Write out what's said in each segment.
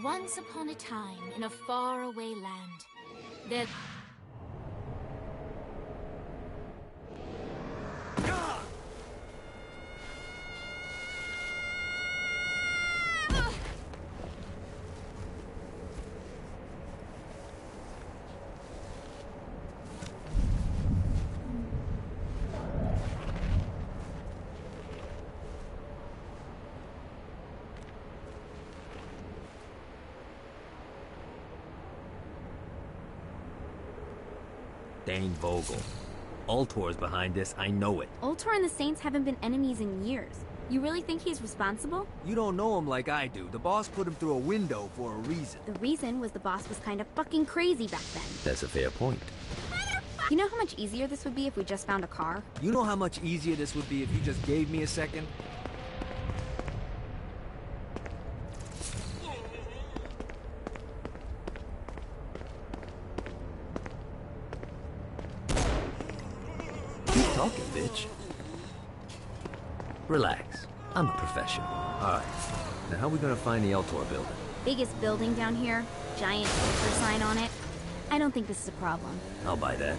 Once upon a time, in a faraway land, there... Dane Vogel. Ultor's behind this, I know it. Ultor and the Saints haven't been enemies in years. You really think he's responsible? You don't know him like I do. The boss put him through a window for a reason. The reason was the boss was kind of fucking crazy back then. That's a fair point. You know how much easier this would be if we just found a car? You know how much easier this would be if you just gave me a second? Keep talking, bitch. Relax. I'm a professional. Alright. Now how are we gonna find the Ultor building? Biggest building down here, giant Ultor sign on it. I don't think this is a problem. I'll buy that.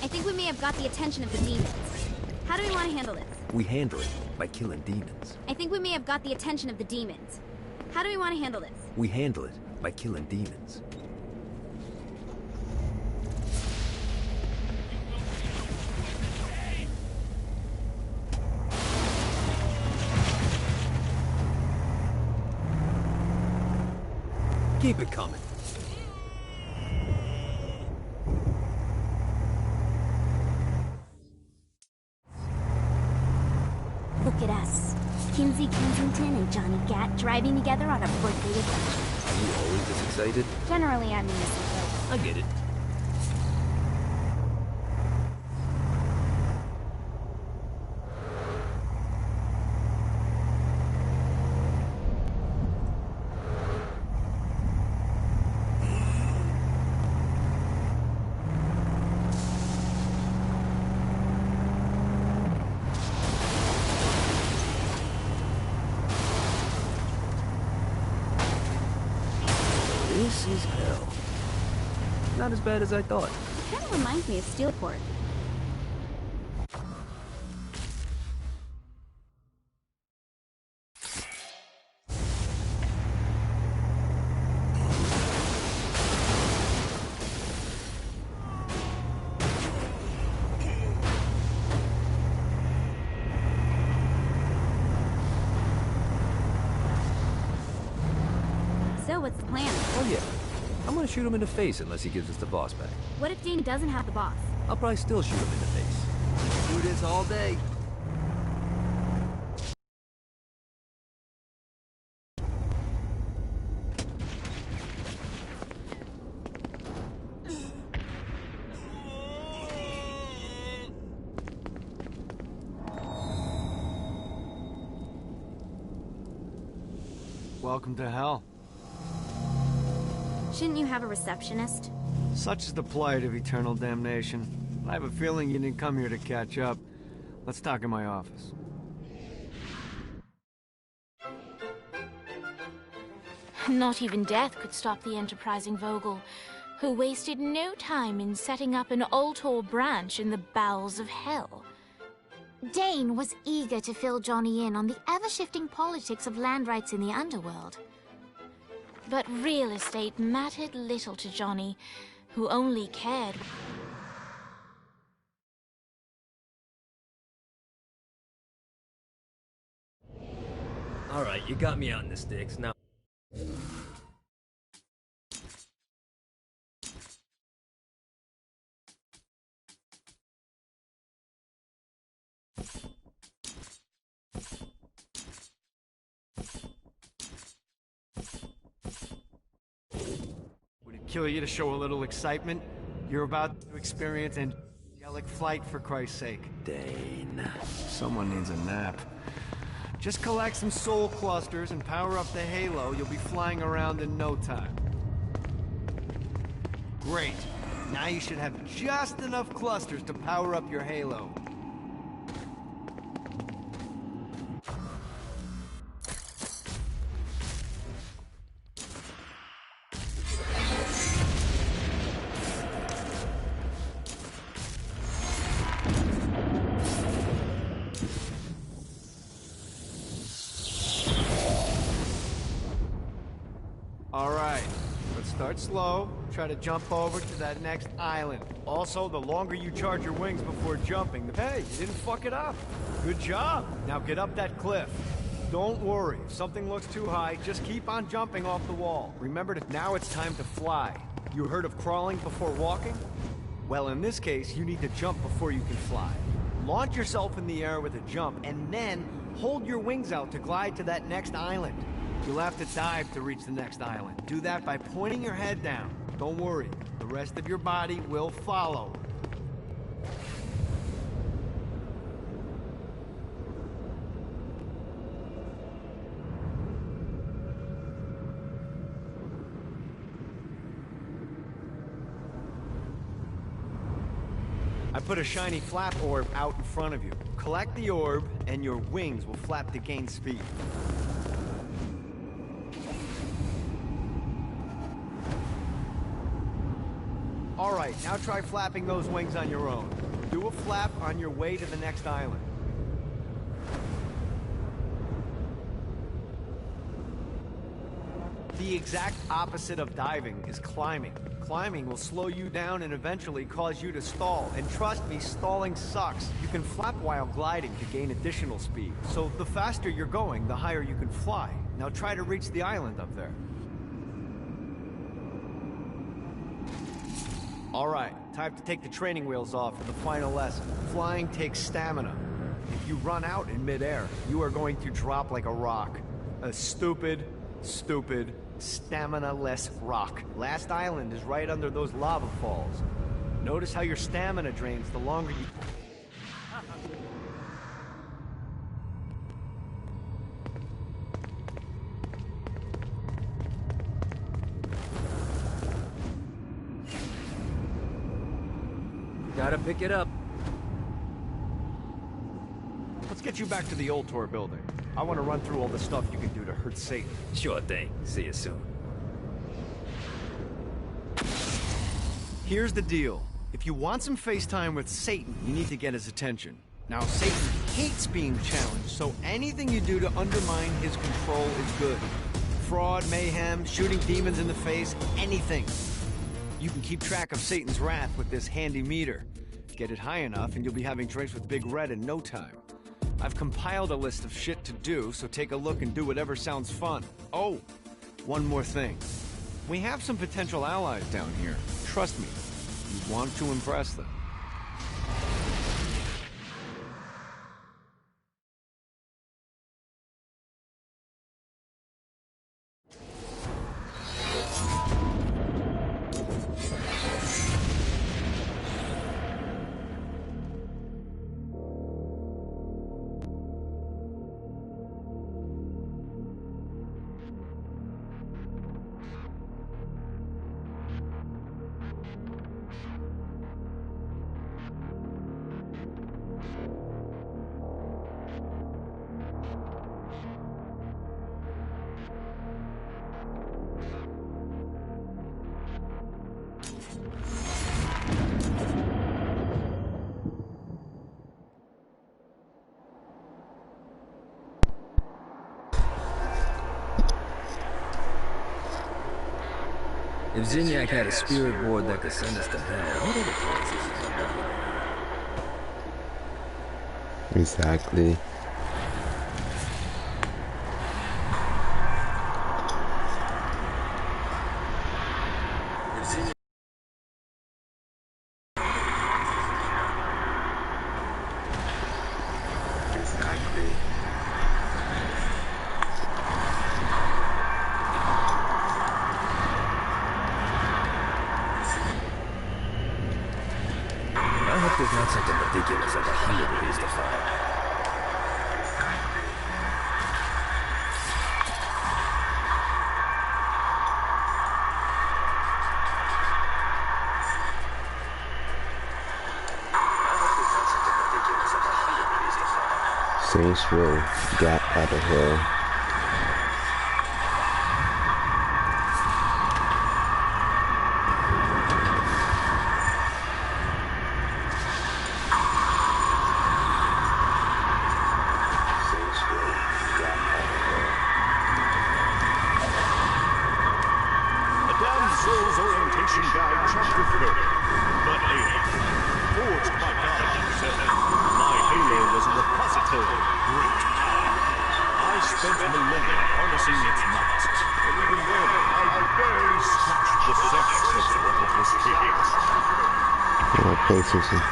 I think we may have got the attention of the demons. How do we want to handle this? We handle it by killing demons. I think we may have got the attention of the demons. How do we want to handle this? We handle it by killing demons. Keep it coming. Look at us. Kinsey Kensington and Johnny Gat driving together on a birthday adventure. Are you always this excited? Generally, I'm innocent, I get it. This is hell. Not as bad as I thought. It kind of reminds me of Steelport. So, what's the plan? Oh yeah. I'm gonna shoot him in the face unless he gives us the boss back. What if Dane doesn't have the boss? I'll probably still shoot him in the face. Do this all day. Welcome to hell. Shouldn't you have a receptionist? Such is the plight of eternal damnation. I have a feeling you didn't come here to catch up. Let's talk in my office. Not even death could stop the enterprising Vogel, who wasted no time in setting up an Ultor branch in the bowels of hell. Dane was eager to fill Johnny in on the ever-shifting politics of land rights in the underworld. But real estate mattered little to Johnny, who only cared. Alright, you got me out in the sticks, now... Would it kill you to show a little excitement? You're about to experience angelic flight, for Christ's sake. Dane. Someone needs a nap. Just collect some soul clusters and power up the halo. You'll be flying around in no time. Great. Now you should have just enough clusters to power up your halo. Alright, let's start slow. Try to jump over to that next island. Also, the longer you charge your wings before jumping, hey, you didn't fuck it up. Good job. Now get up that cliff. Don't worry, if something looks too high, just keep on jumping off the wall. Remember that now it's time to fly. You heard of crawling before walking? Well, in this case, you need to jump before you can fly. Launch yourself in the air with a jump, and then hold your wings out to glide to that next island. You'll have to dive to reach the next island. Do that by pointing your head down. Don't worry, the rest of your body will follow. I put a shiny flap orb out in front of you. Collect the orb, and your wings will flap to gain speed. Alright, now try flapping those wings on your own. Do a flap on your way to the next island. The exact opposite of diving is climbing. Climbing will slow you down and eventually cause you to stall. And trust me, stalling sucks. You can flap while gliding to gain additional speed. So the faster you're going, the higher you can fly. Now try to reach the island up there. Alright, time to take the training wheels off for the final lesson. Flying takes stamina. If you run out in midair, you are going to drop like a rock. A stupid, stamina-less rock. Last island is right under those lava falls. Notice how your stamina drains the longer you... Gotta pick it up. Let's get you back to the Ultor building. I want to run through all the stuff you can do to hurt Satan. Sure thing. See you soon. Here's the deal. If you want some face time with Satan, you need to get his attention. Now, Satan hates being challenged, so anything you do to undermine his control is good. Fraud, mayhem, shooting demons in the face, anything. You can keep track of Satan's wrath with this handy meter. Get it high enough and you'll be having drinks with Big Red in no time. I've compiled a list of shit to do, so take a look and do whatever sounds fun. Oh, one more thing. We have some potential allies down here. Trust me, you want to impress them. If Zinyak had a spirit board that could send us to hell, what other places is there? Exactly. I hope there's not something ridiculous like 100 of these to find. Saints Row, Gap by the Hill. A Damsel's Orientation Guide, Chapter 30. The Halo. Forged by God himself, my Halo was a repository of great power. I spent millennia harnessing its might, and even then, I barely scratched the surface of what it was capable. What place is it?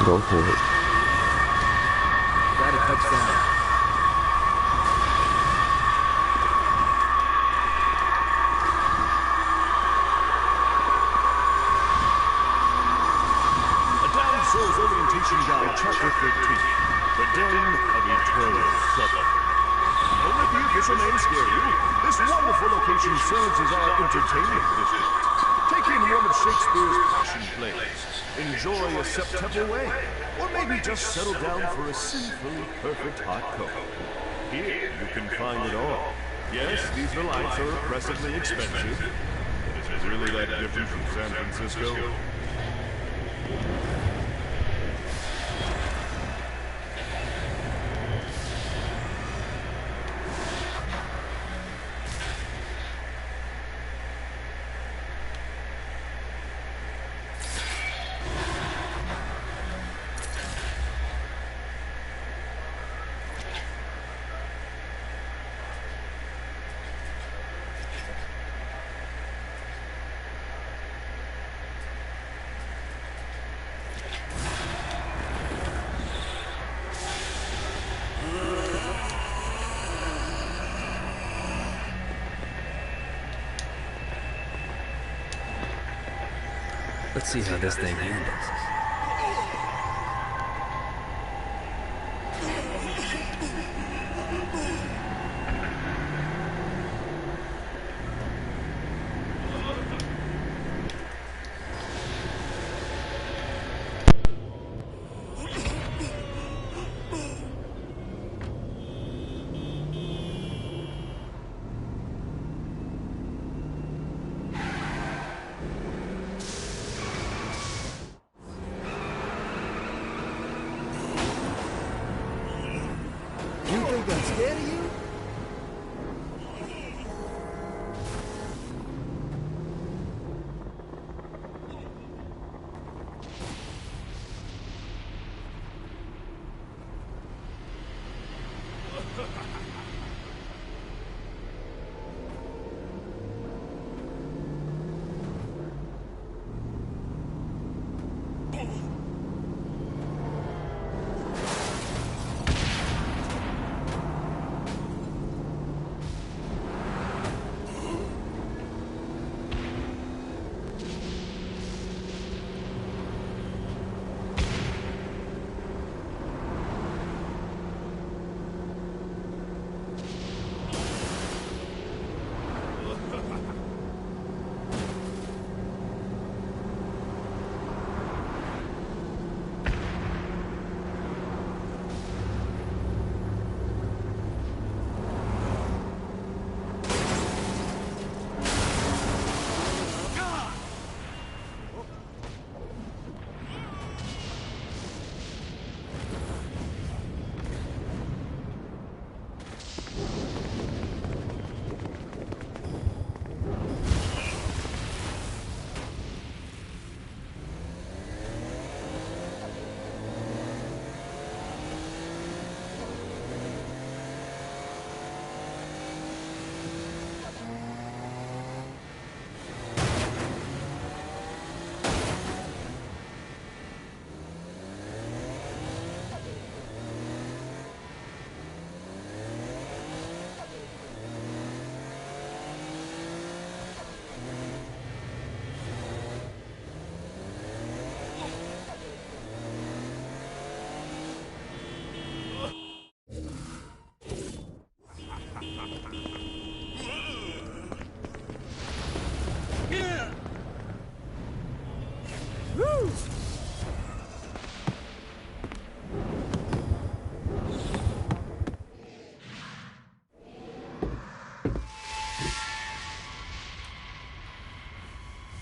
Go for it. Gotta touch down. A Damsel's Orientation Guide, Chapter 13. The Den of Eternal Suffering. Don't let the official name scare you. This wonderful location serves as our entertainment district. Take in one of Shakespeare's passion plays. Enjoy a September way. Or maybe just settle down for a sinfully perfect hot cocoa. Here, you can find it all. Yes, these delights are oppressively expensive. But is it really that different from San Francisco? Let's see how this thing handles.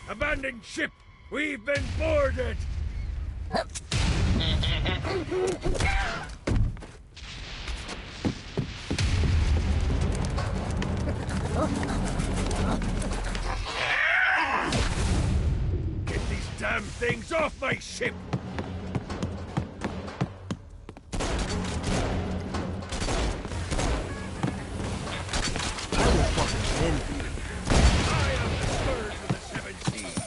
Abandoned ship! We've been boarded! Get these damn things off my ship! I will fucking envy you. I am the Scourge of the Seven Seas!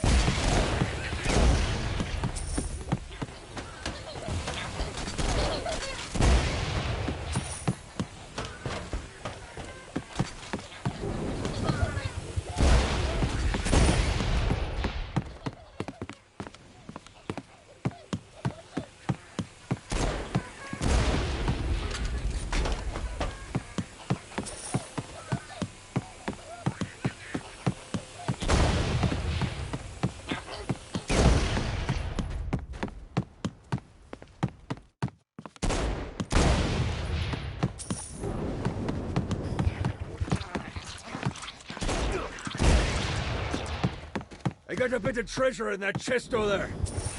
I got a bit of treasure in that chest over there.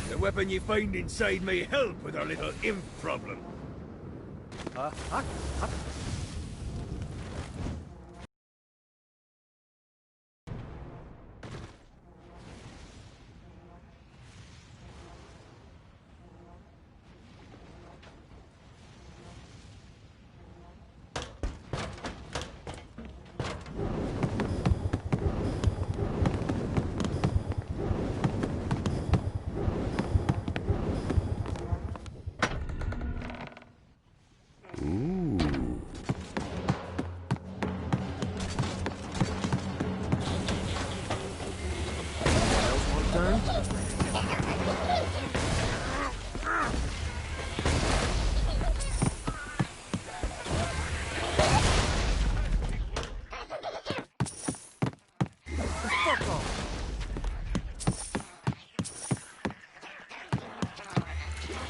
The weapon you find inside may help with our little imp problem.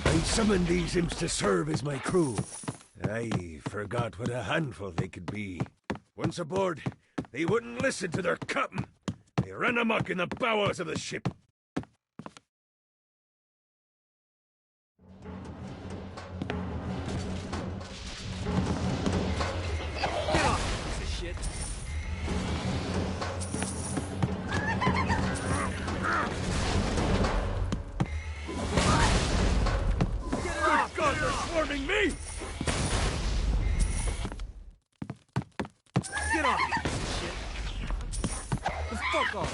I summoned these imps to serve as my crew. I forgot what a handful they could be. Once aboard, they wouldn't listen to their captain. They ran amok in the bowels of the ship. Get off, piece of shit. Good God, they're swarming me! Get off, you piece of shit. The fuck off.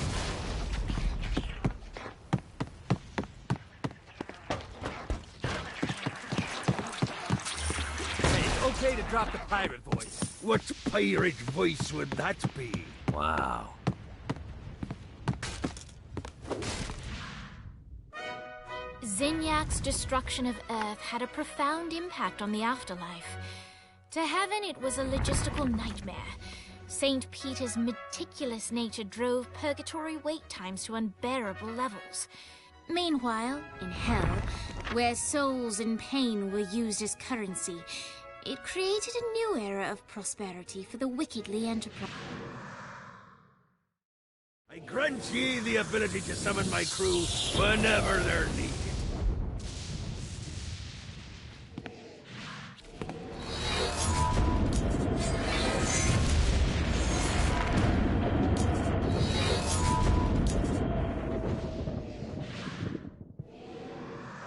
Hey, it's okay to drop the pirate voice. What pirate voice would that be? Wow. Zinyak's destruction of Earth had a profound impact on the afterlife. To heaven, it was a logistical nightmare. St. Peter's meticulous nature drove purgatory wait times to unbearable levels. Meanwhile, in hell, where souls in pain were used as currency, it created a new era of prosperity for the wickedly enterprised. I grant ye the ability to summon my crew whenever they're needed.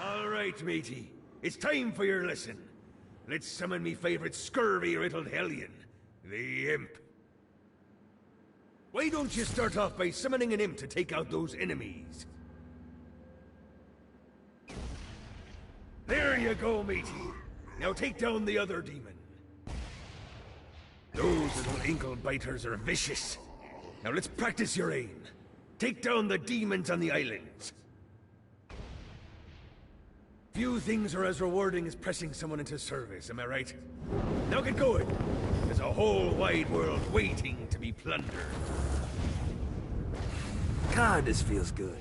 All right, matey. It's time for your lesson. Let's summon me favorite scurvy-riddled hellion, the Imp. Why don't you start off by summoning an imp to take out those enemies? There you go, matey. Now take down the other demon. Those little ankle biters are vicious. Now let's practice your aim. Take down the demons on the islands. Few things are as rewarding as pressing someone into service, am I right? Now get going. There's a whole wide world waiting to be plundered. God, this feels good.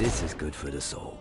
This is good for the soul.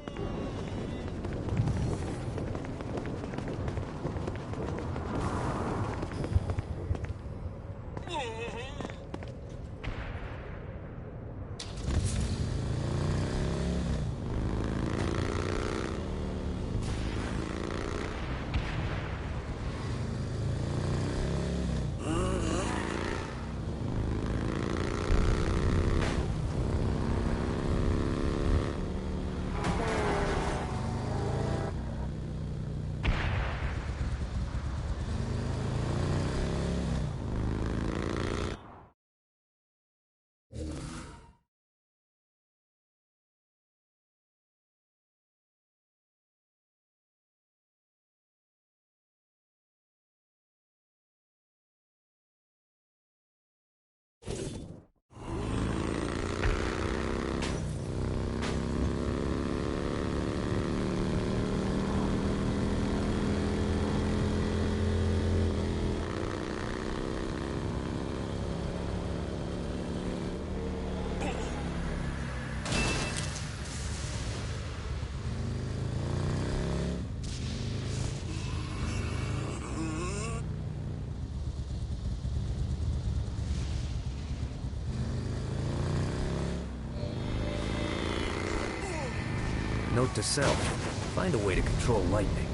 Note to self, find a way to control lightning.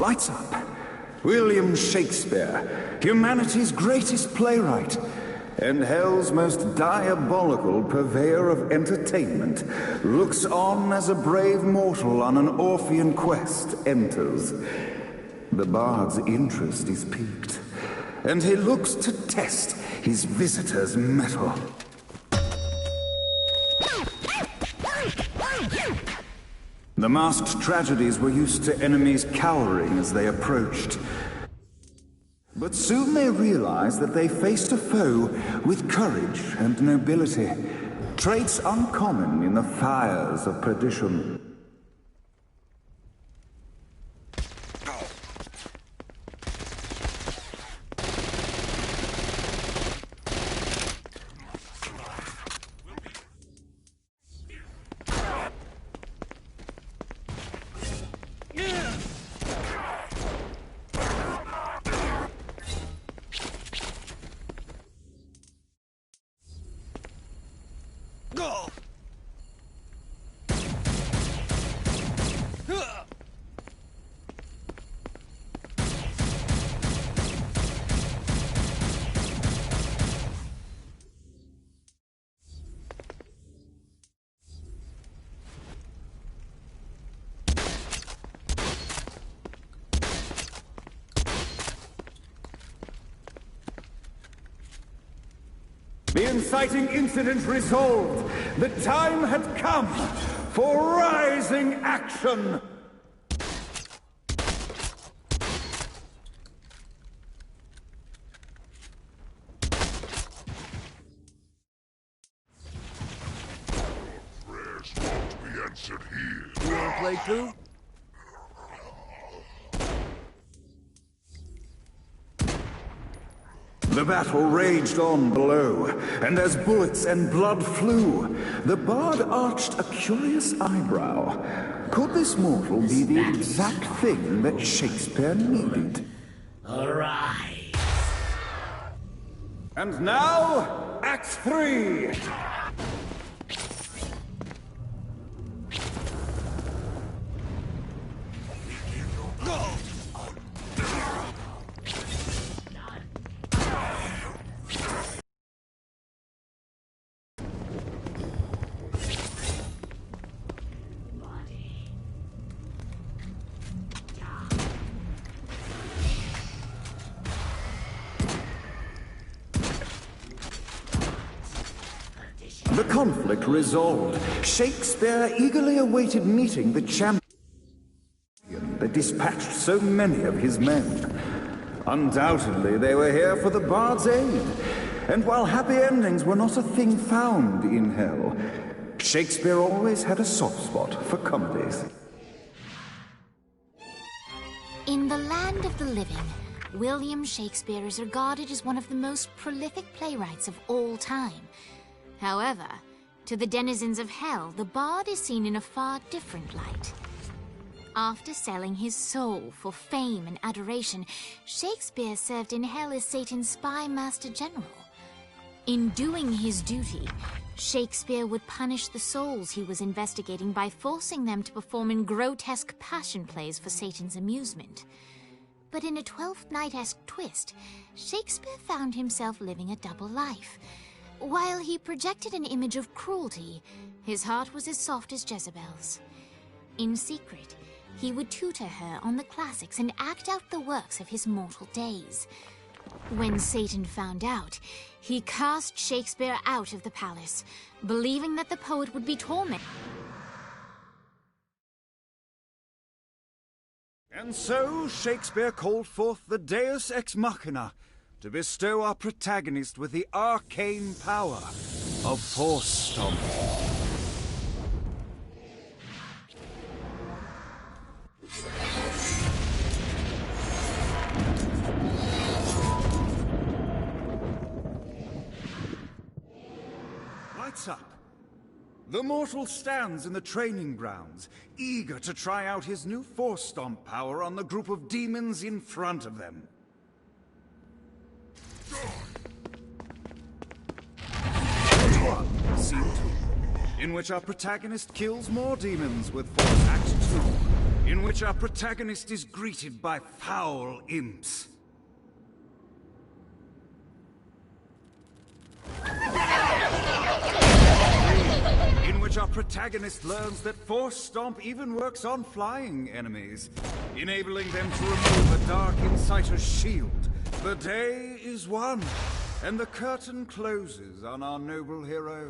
Lights up. William Shakespeare, humanity's greatest playwright, and hell's most diabolical purveyor of entertainment, looks on as a brave mortal on an Orphean quest enters. The bard's interest is piqued, and he looks to test his visitor's mettle. The masked tragedies were used to enemies cowering as they approached. But soon they realized that they faced a foe with courage and nobility, traits uncommon in the fires of perdition. The inciting incident resolved. The time had come for rising action. Prayers won't be answered here. You wanna play too? The battle raged on below, and as bullets and blood flew, the bard arched a curious eyebrow. Could this mortal be the exact thing that Shakespeare needed? Arise. And now, Act 3! The conflict resolved. Shakespeare eagerly awaited meeting the champion that dispatched so many of his men. Undoubtedly, they were here for the bard's aid. And while happy endings were not a thing found in hell, Shakespeare always had a soft spot for comedies. In the land of the living, William Shakespeare is regarded as one of the most prolific playwrights of all time. However, to the denizens of hell, the bard is seen in a far different light. After selling his soul for fame and adoration, Shakespeare served in hell as Satan's spy master general. In doing his duty, Shakespeare would punish the souls he was investigating by forcing them to perform in grotesque passion plays for Satan's amusement. But in a Twelfth Night-esque twist, Shakespeare found himself living a double life. While he projected an image of cruelty, his heart was as soft as Jezebel's. In secret, he would tutor her on the classics and act out the works of his mortal days. When Satan found out, he cast Shakespeare out of the palace, believing that the poet would be tormented. And so Shakespeare called forth the Deus Ex Machina to bestow our protagonist with the arcane power of Force Stomp. Lights up. The mortal stands in the training grounds, eager to try out his new Force Stomp power on the group of demons in front of them. Scene 2. in which our protagonist kills more demons with Force Act 2, in which our protagonist is greeted by foul imps. In which our protagonist learns that Force Stomp even works on flying enemies, enabling them to remove a Dark Inciter's shield. The day is won, and the curtain closes on our noble hero.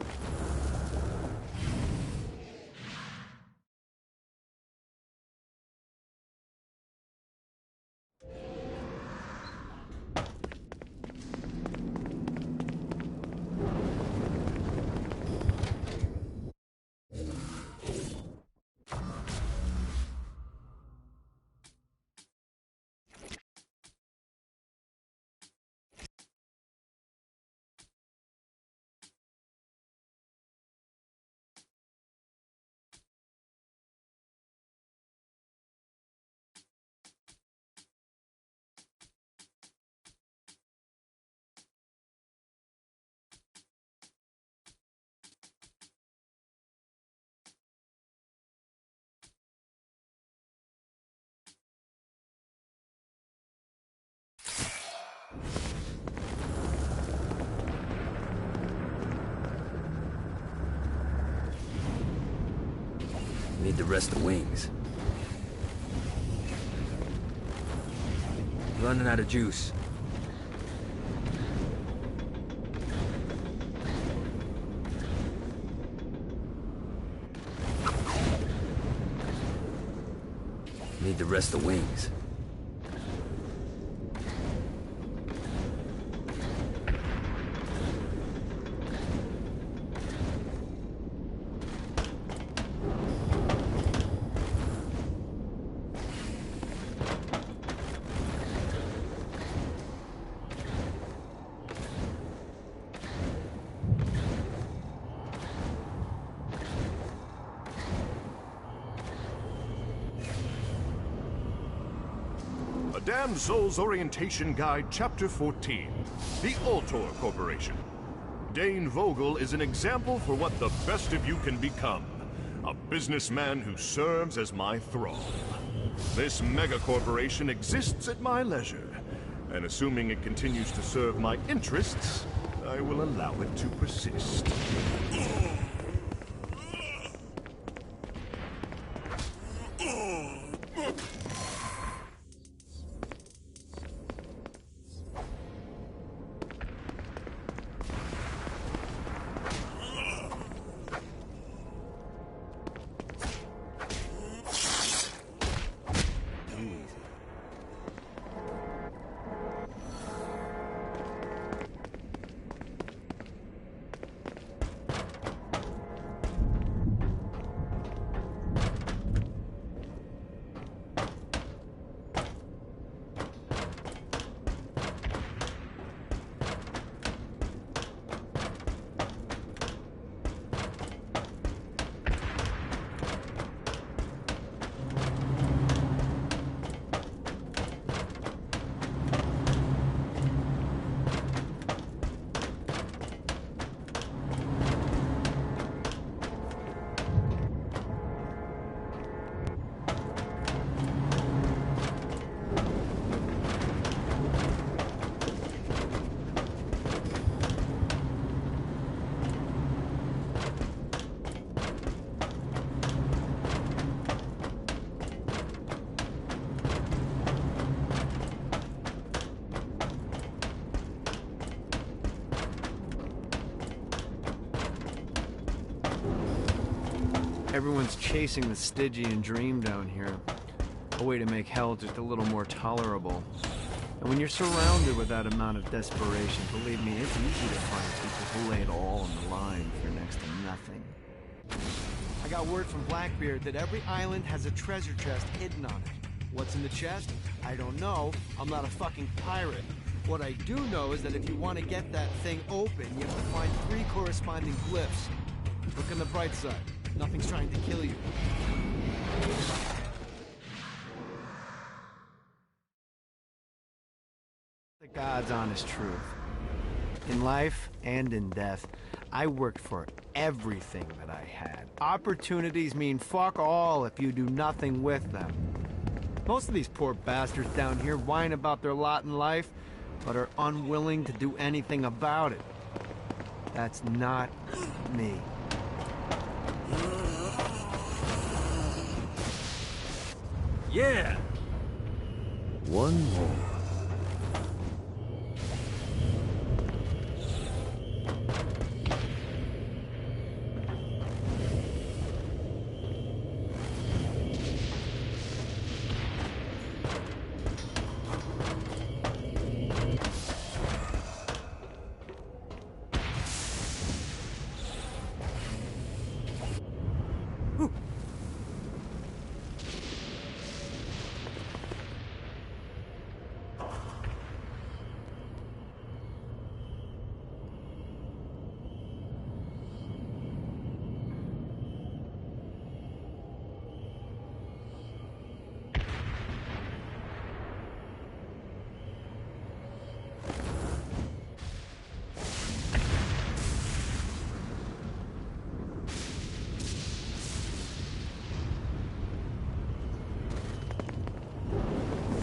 Need to rest the wings. Running out of juice. Need to rest the wings. A Damned Souls Orientation Guide, Chapter 14. The Ultor Corporation. Dane Vogel is an example for what the best of you can become. A businessman who serves as my thrall. This mega-corporation exists at my leisure, and assuming it continues to serve my interests, I will allow it to persist. Everyone's chasing the Stygian dream down here. A way to make hell just a little more tolerable. And when you're surrounded with that amount of desperation, believe me, it's easy to find people who lay it all on the line for next to nothing. I got word from Blackbeard that every island has a treasure chest hidden on it. What's in the chest? I don't know. I'm not a fucking pirate. What I do know is that if you want to get that thing open, you have to find 3 corresponding glyphs. Look on the bright side. Nothing's trying to kill you. The God's honest truth. In life and in death, I worked for everything that I had. Opportunities mean fuck all if you do nothing with them. Most of these poor bastards down here whine about their lot in life, but are unwilling to do anything about it. That's not me. Yeah! One more.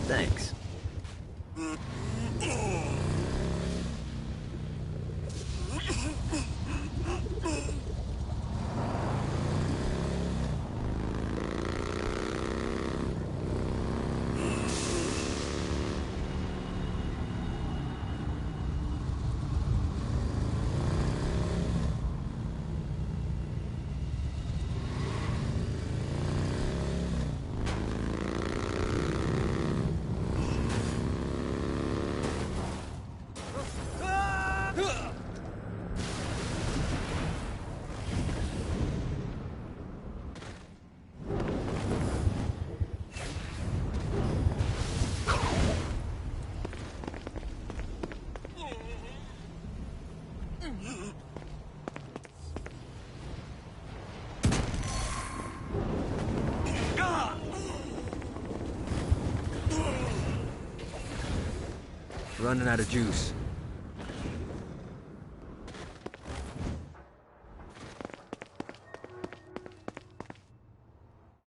Thanks. Running out of juice.